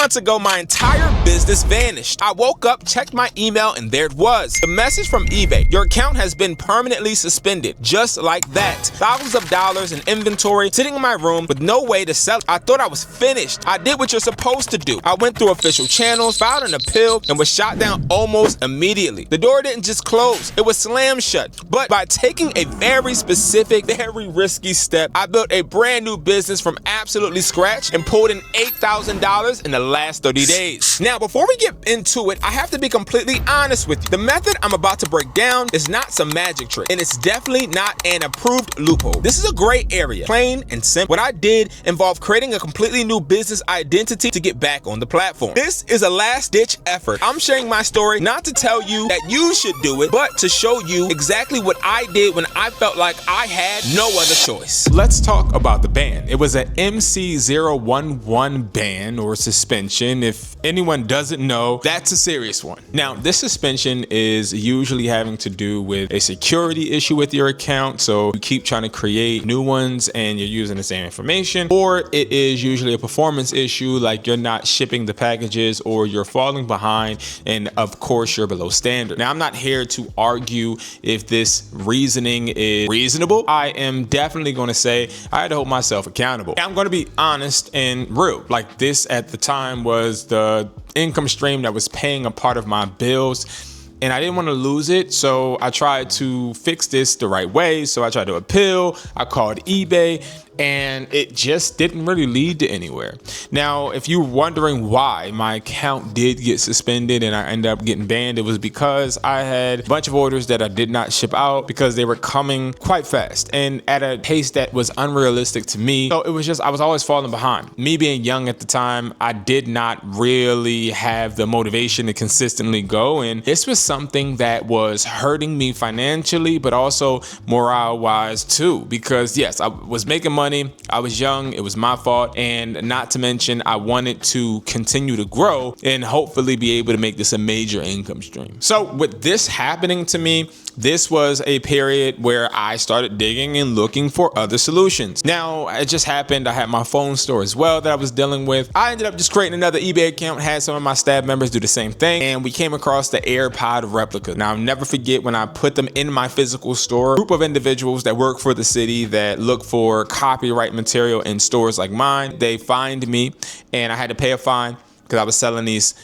months ago, my entire business vanished. I woke up, checked my email, and there it was. The message from eBay: your account has been permanently suspended. Just like that. Thousands of dollars in inventory sitting in my room with no way to sell it. I thought I was finished. I did what you're supposed to do. I went through official channels, filed an appeal, and was shot down almost immediately. The door didn't just close, it was slammed shut. But by taking a very specific, very risky step, I built a brand new business from absolutely scratch and pulled in $8,000 in the last 30 days. Now, before we get into it, I have to be completely honest with you. The method I'm about to break down is not some magic trick, and it's definitely not an approved loophole. This is a gray area, plain and simple. What I did involved creating a completely new business identity to get back on the platform. This is a last-ditch effort. I'm sharing my story not to tell you that you should do it, but to show you exactly what I did when I felt like I had no other choice. Let's talk about the ban. It was an MC011 ban or suspension. If anyone doesn't know, that's a serious one. Now, this suspension is usually having to do with a security issue with your account, so you keep trying to create new ones and you're using the same information, or it is usually a performance issue, like you're not shipping the packages or you're falling behind, and of course you're below standard. Now, I'm not here to argue if this reasoning is reasonable. I am definitely going to say I had to hold myself accountable. I'm going to be honest and real. Like, this at the time was the income stream that was paying a part of my bills, and I didn't want to lose it, so I tried to fix this the right way. So I tried to appeal, I called eBay, and it just didn't really lead to anywhere. Now, if you're wondering why my account did get suspended and I ended up getting banned, it was because I had a bunch of orders that I did not ship out because they were coming quite fast and at a pace that was unrealistic to me. So it was just, I was always falling behind. Me being young at the time, I did not really have the motivation to consistently go, and this was something that was hurting me financially, but also morale-wise too, because yes, I was making money, I was young, it was my fault, and not to mention I wanted to continue to grow and hopefully be able to make this a major income stream. So with this happening to me, this was a period where I started digging and looking for other solutions. Now, it just happened I had my phone store as well that I was dealing with. I ended up just creating another eBay account, had some of my staff members do the same thing, and we came across the AirPod replica. Now, I'll never forget when I put them in my physical store, a group of individuals that work for the city that look for copyright material in stores like mine, they fined me and I had to pay a fine because I was selling these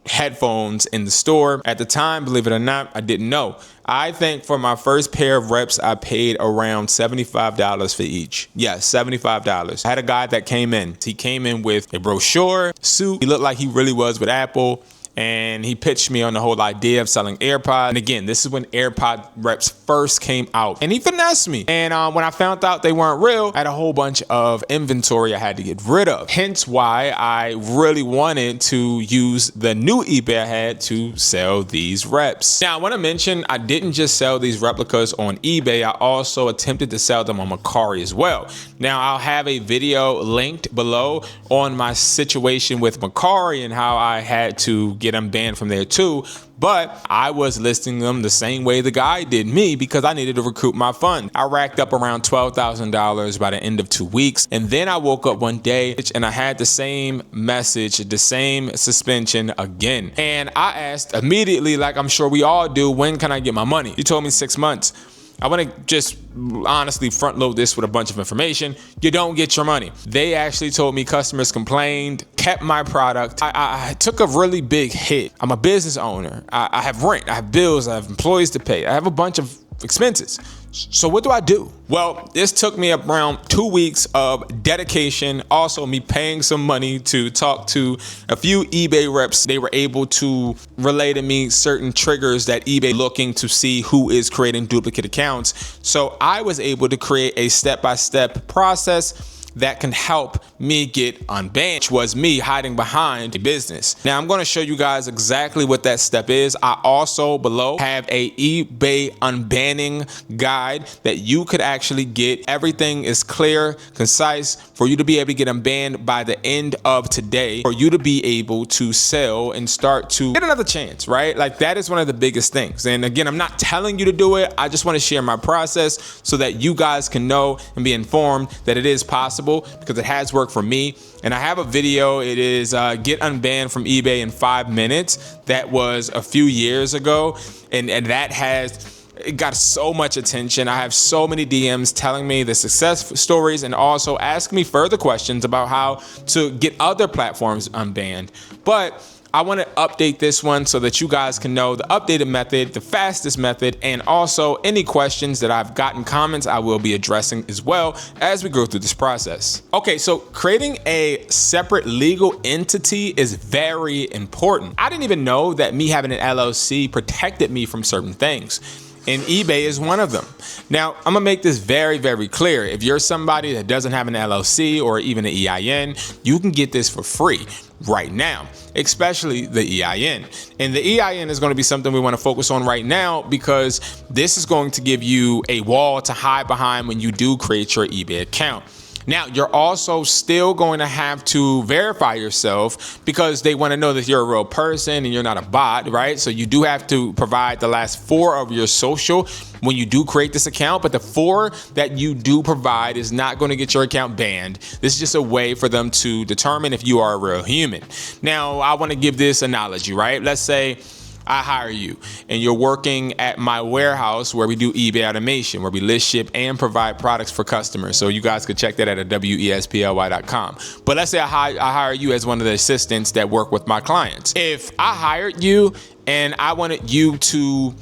headphones in the store. At the time, believe it or not, I didn't know. I think for my first pair of reps, I paid around $75 for each. Yeah, $75. I had a guy that came in. He came in with a brochure, suit. He looked like he really was with Apple. And he pitched me on the whole idea of selling AirPods. And again, this is when AirPod reps first came out. And he finessed me. And when I found out they weren't real, I had a whole bunch of inventory I had to get rid of. Hence why I really wanted to use the new eBay I had to sell these reps. Now, I want to mention I didn't just sell these replicas on eBay. I also attempted to sell them on Mercari as well. Now, I'll have a video linked below on my situation with Mercari and how I had to get them banned from there too, but I was listing them the same way the guy did me because I needed to recoup my fund. I racked up around $12,000 by the end of 2 weeks, and then I woke up one day and I had the same message, the same suspension again. And I asked immediately, like I'm sure we all do, when can I get my money? He told me 6 months. I want to just honestly front load this with a bunch of information. You don't get your money. They actually told me customers complained, kept my product. I took a really big hit. I'm a business owner. I have rent, I have bills, I have employees to pay. I have a bunch of expenses. So what do I do? Well, this took me around 2 weeks of dedication. Also, me paying some money to talk to a few eBay reps. They were able to relay to me certain triggers that eBay looking to see who is creating duplicate accounts. So I was able to create a step-by-step process that can help me get unbanned, which was me hiding behind a business. Now, I'm going to show you guys exactly what that step is. I also below have a eBay unbanning guide that you could actually get. Everything is clear, concise for you to be able to get unbanned by the end of today, for you to be able to sell and start to get another chance, right? Like, that is one of the biggest things. And again, I'm not telling you to do it. I just want to share my process so that you guys can know and be informed that it is possible. possible because it has worked for me. And I have a video. It is get unbanned from eBay in 5 minutes. That was a few years ago. And that it got so much attention. I have so many DMs telling me the success stories and also asking me further questions about how to get other platforms unbanned. But I want to update this one so that you guys can know the updated method, the fastest method, and also any questions that I've gotten comments I will be addressing as well as we go through this process. Okay, so creating a separate legal entity is very important. I didn't even know that me having an LLC protected me from certain things. And eBay is one of them. Now, I'm gonna make this very, very clear. If you're somebody that doesn't have an LLC or even an EIN, you can get this for free right now, especially the EIN. And the EIN is gonna be something we wanna focus on right now because this is going to give you a wall to hide behind when you do create your eBay account. Now, you're also still going to have to verify yourself because they want to know that you're a real person and you're not a bot, right? So you do have to provide the last 4 of your social when you do create this account, but the 4 that you do provide is not going to get your account banned. This is just a way for them to determine if you are a real human. Now, I want to give this analogy, right? Let's say I hire you and you're working at my warehouse where we do eBay automation, where we list, ship, and provide products for customers. So you guys could check that at wesply.com. But let's say I hire you as one of the assistants that work with my clients. If I hired you and I wanted you to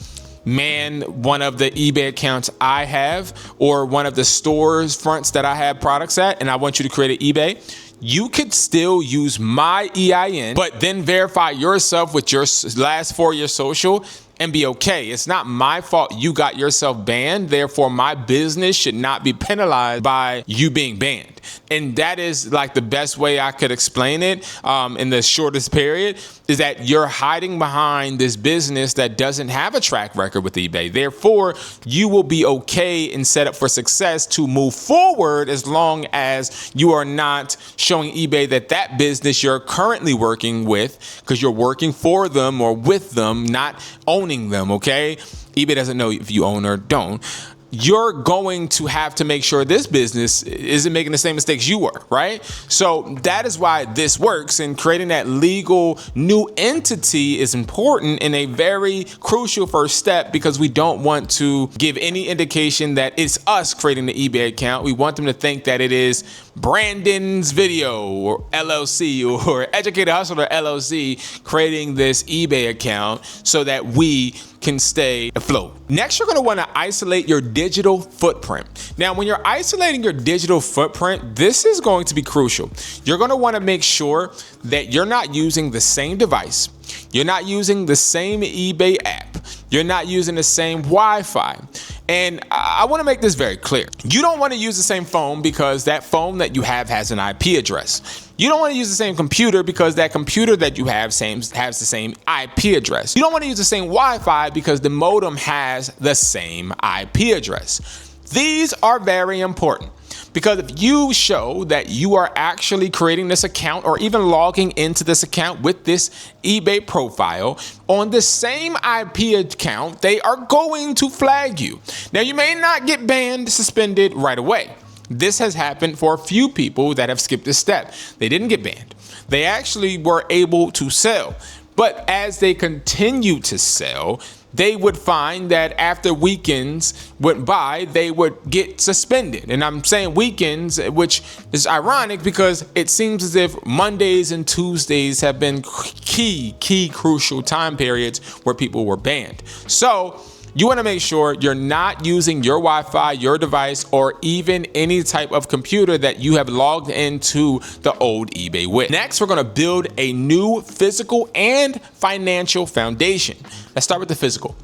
man one of the eBay accounts I have or one of the stores fronts that I have products at, and I want you to create an eBay, you could still use my EIN, but then verify yourself with your last 4 of your social and be okay. It's not my fault you got yourself banned. Therefore, my business should not be penalized by you being banned. And that is like the best way I could explain it in the shortest period is that you're hiding behind this business that doesn't have a track record with eBay. Therefore, you will be okay and set up for success to move forward as long as you are not showing eBay that business you're currently working with, because you're working for them or with them, not owning them, okay? eBay doesn't know if you own or don't. You're going to have to make sure this business isn't making the same mistakes you were, right? So that is why this works, and creating that legal new entity is important and a very crucial first step because we don't want to give any indication that it's us creating the eBay account. We want them to think that it is Brandon's Video or LLC or Educated Hustler LLC creating this eBay account so that we can stay afloat. Next, you're going to want to isolate your digital footprint. Now, when you're isolating your digital footprint, this is going to be crucial. You're going to want to make sure that you're not using the same device. You're not using the same eBay app. You're not using the same Wi-Fi. And I want to make this very clear. You don't want to use the same phone because that phone that you have has an IP address. You don't want to use the same computer because that computer that you have has the same IP address. You don't want to use the same Wi-Fi because the modem has the same IP address. These are very important because if you show that you are actually creating this account or even logging into this account with this eBay profile on the same IP account, they are going to flag you. Now, you may not get banned, suspended right away. This has happened for a few people that have skipped this step. They didn't get banned. They actually were able to sell. But as they continue to sell, they would find that after weekends went by, they would get suspended. And I'm saying weekends, which is ironic because it seems as if Mondays and Tuesdays have been key crucial time periods where people were banned. So you want to make sure you're not using your Wi-Fi, your device, or even any type of computer that you have logged into the old eBay with. Next, we're going to build a new physical and financial foundation. Let's start with the physical.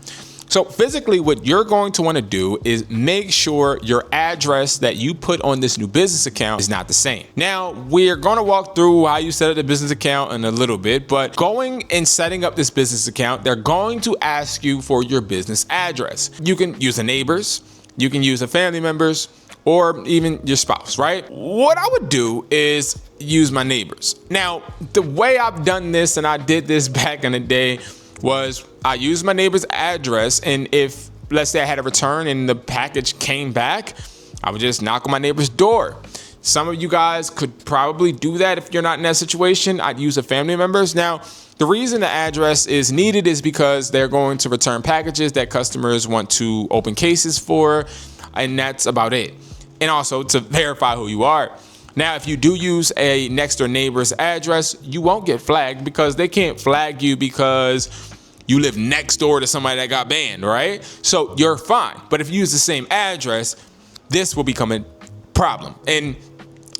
So physically, what you're going to want to do is make sure your address that you put on this new business account is not the same. Now, we're going to walk through how you set up the business account in a little bit, but going and setting up this business account, they're going to ask you for your business address. You can use a neighbor's, you can use a family member's, or even your spouse, right? What I would do is use my neighbor's. Now, the way I've done this, and I did this back in the day, was I used my neighbor's address, and if, let's say I had a return and the package came back, I would just knock on my neighbor's door. Some of you guys could probably do that if you're not in that situation. I'd use a family member's. Now, the reason the address is needed is because they're going to return packages that customers want to open cases for, and that's about it. And also to verify who you are. Now, if you do use a next door neighbor's address, you won't get flagged because they can't flag you because you live next door to somebody that got banned, right? So you're fine. But if you use the same address, this will become a problem. And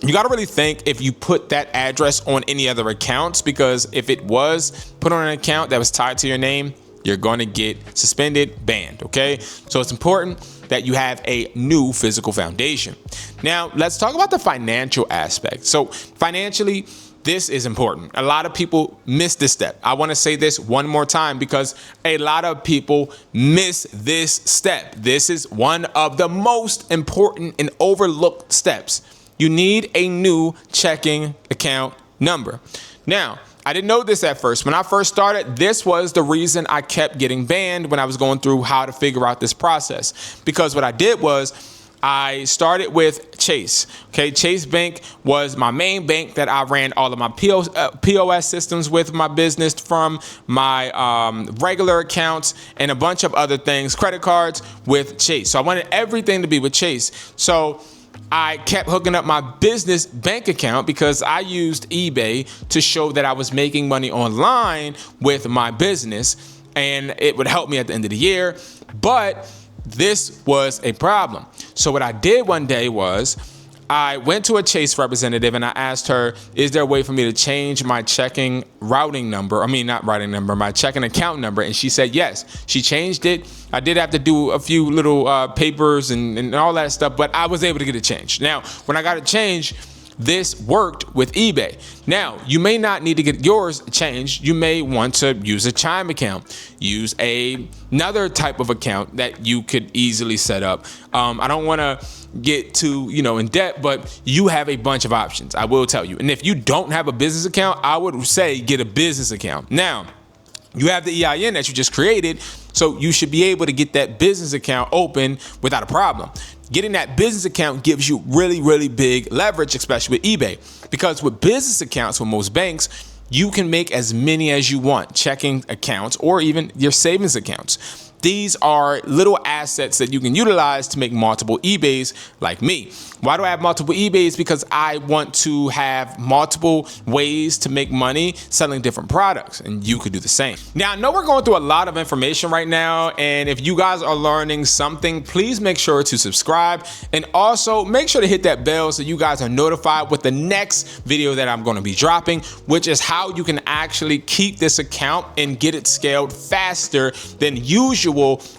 you got to really think if you put that address on any other accounts, because if it was put on an account that was tied to your name, you're going to get suspended, banned, okay? So it's important that you have a new physical foundation. Now, let's talk about the financial aspect. So financially, this is important. A lot of people miss this step. I want to say this one more time because a lot of people miss this step. This is one of the most important and overlooked steps. You need a new checking account number. Now, I didn't know this at first. When I first started, this was the reason I kept getting banned when I was going through how to figure out this process. Because what I did was I started with Chase. Okay, Chase Bank was my main bank that I ran all of my POS systems with my business from, my regular accounts, and a bunch of other things, credit cards with Chase. So I wanted everything to be with Chase. So I kept hooking up my business bank account because I used eBay to show that I was making money online with my business, and it would help me at the end of the year. But this was a problem. So what I did one day was I went to a Chase representative and I asked her, is there a way for me to change my checking routing number? My checking account number. And she said yes. She changed it. I did have to do a few little papers and all that stuff, but I was able to get it changed. Now, when I got it changed, this worked with eBay. Now, you may not need to get yours changed. You may want to use a Chime account, use another type of account that you could easily set up. I don't want to get too, in debt, but you have a bunch of options, I will tell you. And if you don't have a business account, I would say get a business account. Now, you have the EIN that you just created, so you should be able to get that business account open without a problem. Getting that business account gives you really, really big leverage, especially with eBay. Because with business accounts, with most banks, you can make as many as you want, checking accounts or even your savings accounts. These are little assets that you can utilize to make multiple eBays like me. Why do I have multiple eBays? Because I want to have multiple ways to make money selling different products, and you could do the same. Now, I know we're going through a lot of information right now, and if you guys are learning something, please make sure to subscribe, and also make sure to hit that bell so you guys are notified with the next video that I'm going to be dropping, which is how you can actually keep this account and get it scaled faster than usual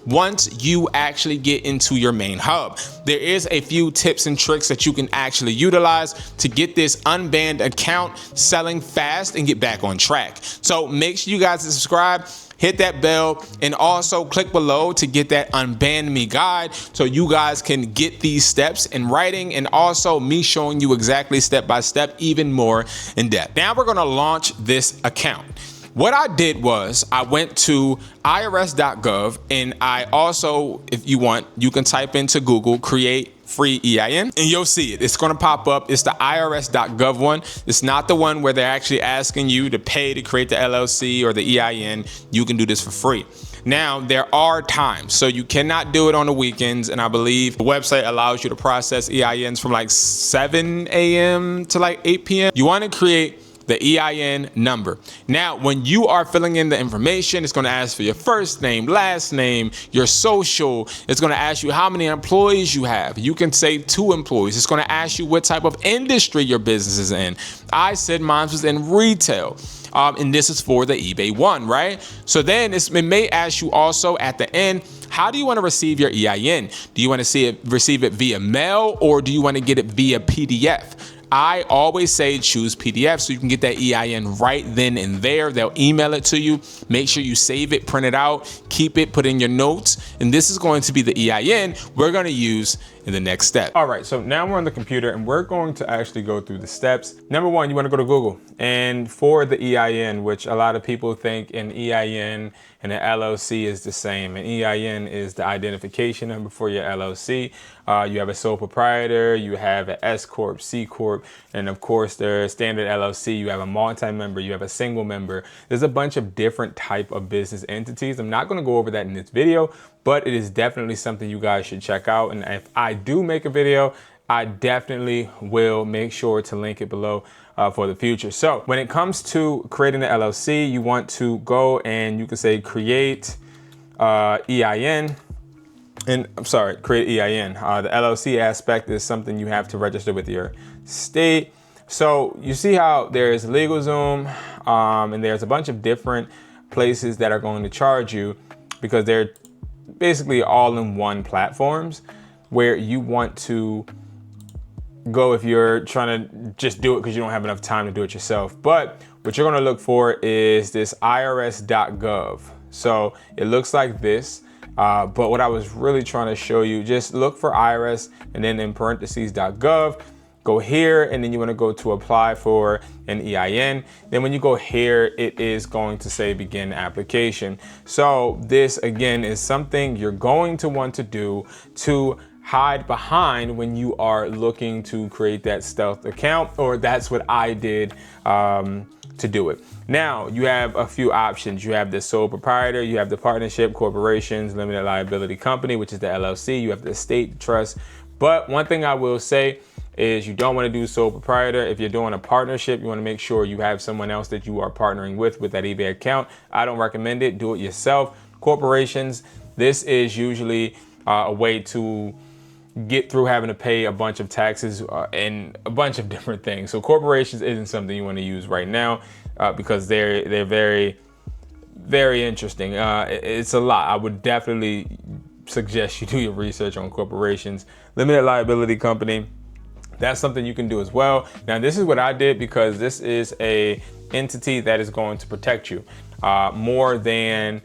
once you actually get into your main hub. There is a few tips and tricks that you can actually utilize to get this unbanned account selling fast and get back on track. So make sure you guys subscribe, hit that bell, and also click below to get that Unban Me guide so you guys can get these steps in writing, and also me showing you exactly step by step, even more in depth. Now we're gonna launch this account. What I did was I went to IRS.gov, and I also, if you want, you can type into Google, create free EIN, and you'll see it. It's going to pop up. It's the IRS.gov one. It's not the one where they're actually asking you to pay to create the LLC or the EIN. You can do this for free. Now, there are times, so you cannot do it on the weekends, and I believe the website allows you to process EINs from like 7 a.m. to like 8 p.m. You want to create the EIN number. Now, when you are filling in the information, it's going to ask for your first name, last name, your social. It's going to ask you how many employees you have. You can say 2 employees. It's going to ask you what type of industry your business is in. I said mine was in retail. And this is for the eBay one, right? So then it may ask you also at the end, how do you want to receive your EIN? Do you want to receive it via mail, or do you want to get it via PDF? I always say choose PDF so you can get that EIN right then and there. They'll email it to you. Make sure you save it, print it out, keep it, put in your notes. And this is going to be the EIN we're going to use in the next step. All right, so now we're on the computer and we're going to actually go through the steps. Number one, you want to go to Google, and for the EIN, which a lot of people think an EIN and an LLC is the same. An EIN is the identification number for your LLC. You have a sole proprietor, you have an S Corp, C Corp, and of course there's standard LLC. You have a multi-member, you have a single member. There's a bunch of different type of business entities. I'm not going to go over that in this video, but it is definitely something you guys should check out. And if I do make a video, I definitely will make sure to link it below for the future. So when it comes to creating an LLC, you want to go and you can say create EIN. And I'm sorry, create EIN. The LLC aspect is something you have to register with your state. So you see how there's LegalZoom and there's a bunch of different places that are going to charge you because they're basically all in one platforms where you want to go if you're trying to just do it because you don't have enough time to do it yourself. But what you're going to look for is this IRS.gov. So it looks like this. But what I was really trying to show you, just look for IRS and then in parentheses .gov, go here, and then you want to go to apply for an EIN. Then when you go here, it is going to say begin application. So this again is something you're going to want to do to hide behind when you are looking to create that stealth account, or that's what I did to do it. Now you have a few options. You have the sole proprietor, you have the partnership, corporations, limited liability company, which is the LLC, you have the estate trust. But one thing I will say is you don't want to do sole proprietor. If you're doing a partnership, you want to make sure you have someone else that you are partnering with that eBay account. I don't recommend it. Do it yourself. Corporations, this is usually a way to get through having to pay a bunch of taxes and a bunch of different things. So corporations isn't something you want to use right now because they're very, very interesting. It's a lot. I would definitely suggest you do your research on corporations. Limited liability company, that's something you can do as well. Now this is what I did because this is a entity that is going to protect you more than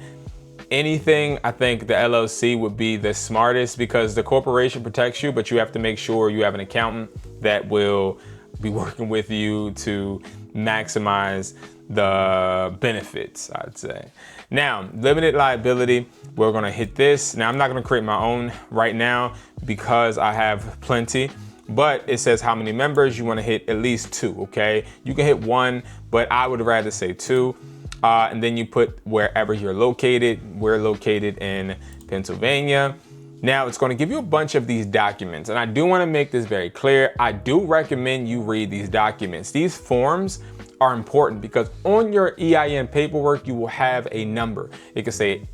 anything. I think the LLC would be the smartest because the corporation protects you, but you have to make sure you have an accountant that will be working with you to maximize the benefits, I'd say. Now, limited liability, we're gonna hit this. Now, I'm not gonna create my own right now because I have plenty, but it says how many members. You wanna hit at least 2, okay? You can hit 1, but I would rather say 2. And then you put wherever you're located. We're located in Pennsylvania. Now it's going to give you a bunch of these documents. And I do want to make this very clear. I do recommend you read these documents. These forms are important because on your EIN paperwork, you will have a number. It can say,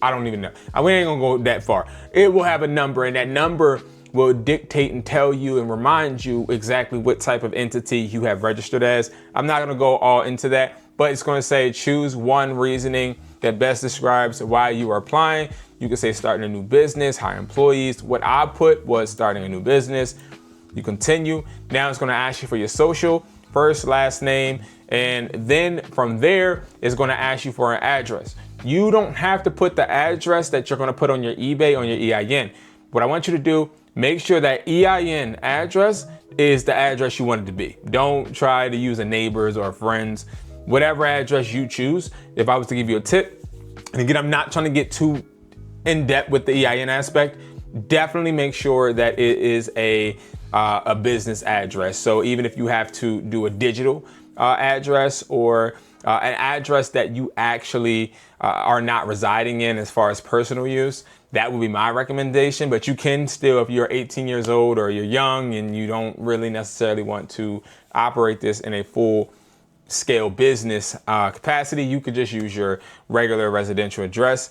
I don't even know. We ain't gonna go that far. It will have a number, and that number will dictate and tell you and remind you exactly what type of entity you have registered as. I'm not gonna go all into that, but it's gonna say choose one reasoning that best describes why you are applying. You can say starting a new business, hire employees. What I put was starting a new business. You continue. Now it's gonna ask you for your social, first, last name, and then from there, it's gonna ask you for an address. You don't have to put the address that you're gonna put on your eBay, on your EIN. What I want you to do, make sure that EIN address is the address you want it to be. Don't try to use a neighbor's or a friend's, whatever address you choose. If I was to give you a tip, and again, I'm not trying to get too in depth with the EIN aspect, definitely make sure that it is a business address. So even if you have to do a digital address or an address that you actually are not residing in as far as personal use, that would be my recommendation. But you can still, if you're 18 years old or you're young and you don't really necessarily want to operate this in a full scale business capacity, you could just use your regular residential address.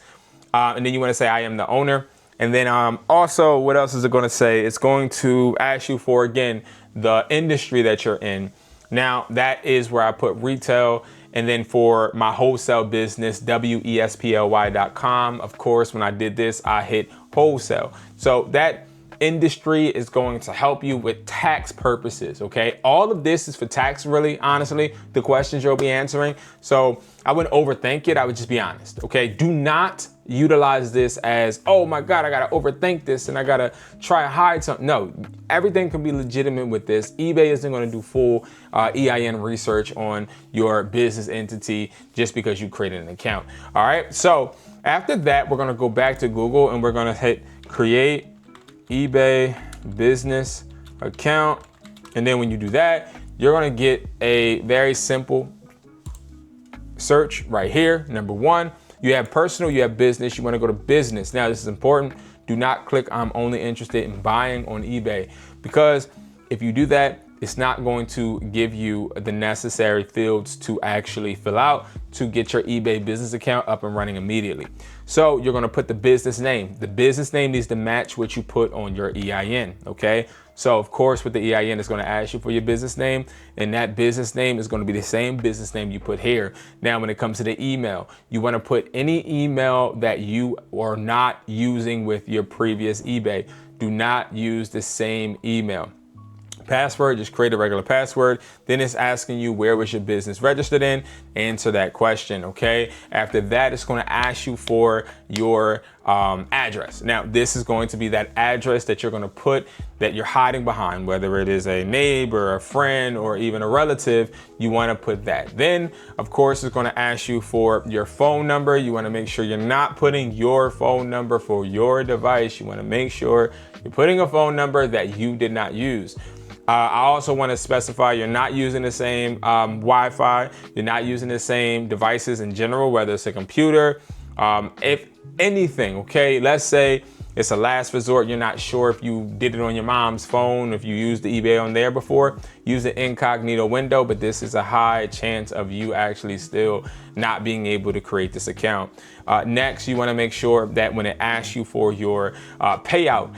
And then you want to say, I am the owner. And then also, what else is it going to say? It's going to ask you for, again, the industry that you're in. Now, that is where I put retail. And then for my wholesale business, wesply.com. Of course, when I did this, I hit wholesale. So that industry is going to help you with tax purposes, okay? All of this is for tax, really, honestly, the questions you'll be answering. So I wouldn't overthink it, I would just be honest, okay? Do not utilize this as, oh my God, I gotta overthink this and I gotta try to hide something. No, everything can be legitimate with this. eBay isn't gonna do full EIN research on your business entity just because you created an account, all right? So after that, we're gonna go back to Google and we're gonna hit create eBay business account. And then when you do that, you're gonna get a very simple search right here. Number one, you have personal, you have business, you wanna go to business. Now this is important. Do not click I'm only interested in buying on eBay, because if you do that, it's not going to give you the necessary fields to actually fill out to get your eBay business account up and running immediately. So you're gonna put the business name. The business name needs to match what you put on your EIN, okay? So of course with the EIN, it's gonna ask you for your business name, and that business name is gonna be the same business name you put here. Now when it comes to the email, you wanna put any email that you are not using with your previous eBay. Do not use the same email. Password, just create a regular password. Then it's asking you where was your business registered in. Answer that question, okay? After that, it's going to ask you for your address. Now, this is going to be that address that you're going to put that you're hiding behind, whether it is a neighbor, a friend, or even a relative. You want to put that. Then, of course, it's going to ask you for your phone number. You want to make sure you're not putting your phone number for your device. You want to make sure you're putting a phone number that you did not use. I also want to specify you're not using the same Wi-Fi, you're not using the same devices in general, whether it's a computer, if anything, okay? Let's say it's a last resort, you're not sure if you did it on your mom's phone, if you used the eBay on there before, use the incognito window, but this is a high chance of you actually still not being able to create this account. Next, you wanna make sure that when it asks you for your payout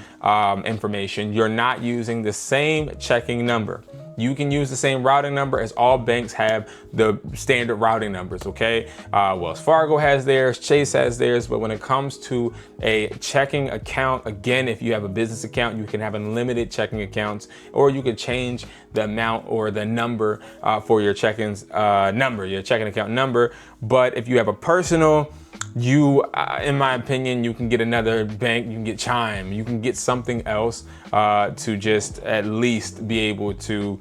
information, you're not using the same checking number. You can use the same routing number, as all banks have the standard routing numbers, okay? Wells Fargo has theirs, Chase has theirs, but when it comes to a checking account, again, if you have a business account, you can have unlimited checking accounts, or you could change the amount or the number for your checking account number. But if you have a personal, in my opinion, you can get another bank, you can get Chime, you can get something else to just at least be able to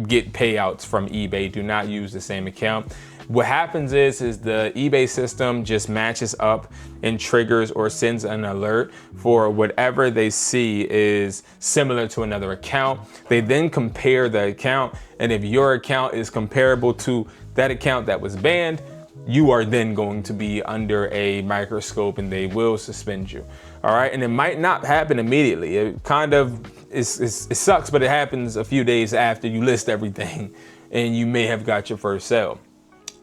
get payouts from eBay. Do not use the same account. What happens is the eBay system just matches up and triggers or sends an alert for whatever they see is similar to another account. They then compare the account, and if your account is comparable to that account that was banned, you are then going to be under a microscope and they will suspend you. All right, and it might not happen immediately. It kind of it sucks, but it happens a few days after you list everything and you may have got your first sale.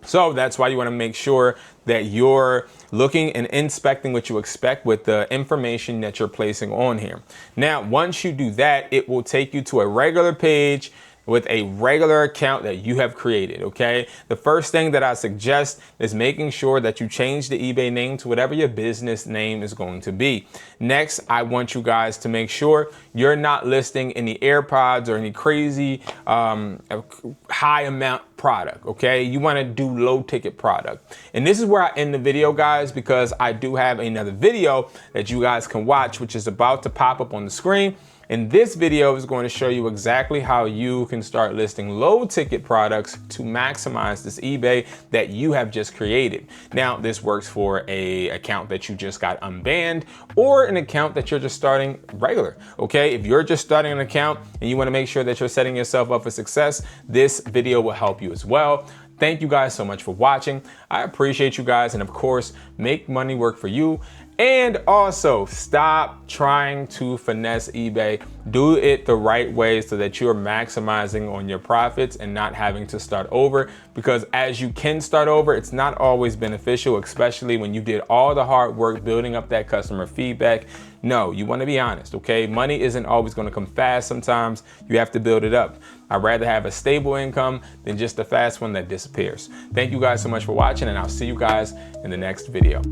So that's why you want to make sure that you're looking and inspecting what you expect with the information that you're placing on here. Now, once you do that, it will take you to a regular page with a regular account that you have created, okay? The first thing that I suggest is making sure that you change the eBay name to whatever your business name is going to be. Next, I want you guys to make sure you're not listing any AirPods or any crazy high amount product, okay? You wanna do low ticket product. And this is where I end the video, guys, because I do have another video that you guys can watch, which is about to pop up on the screen. And this video is going to show you exactly how you can start listing low ticket products to maximize this eBay that you have just created. Now, this works for an account that you just got unbanned or an account that you're just starting regular, okay? If you're just starting an account and you want to make sure that you're setting yourself up for success, this video will help you as well. Thank you guys so much for watching. I appreciate you guys, and of course, make money work for you. And also, stop trying to finesse eBay. Do it the right way so that you're maximizing on your profits and not having to start over, because as you can start over, it's not always beneficial, especially when you did all the hard work building up that customer feedback. No, you want to be honest, okay? Money isn't always going to come fast. Sometimes you have to build it up. I'd rather have a stable income than just a fast one that disappears. Thank you guys so much for watching, and I'll see you guys in the next video.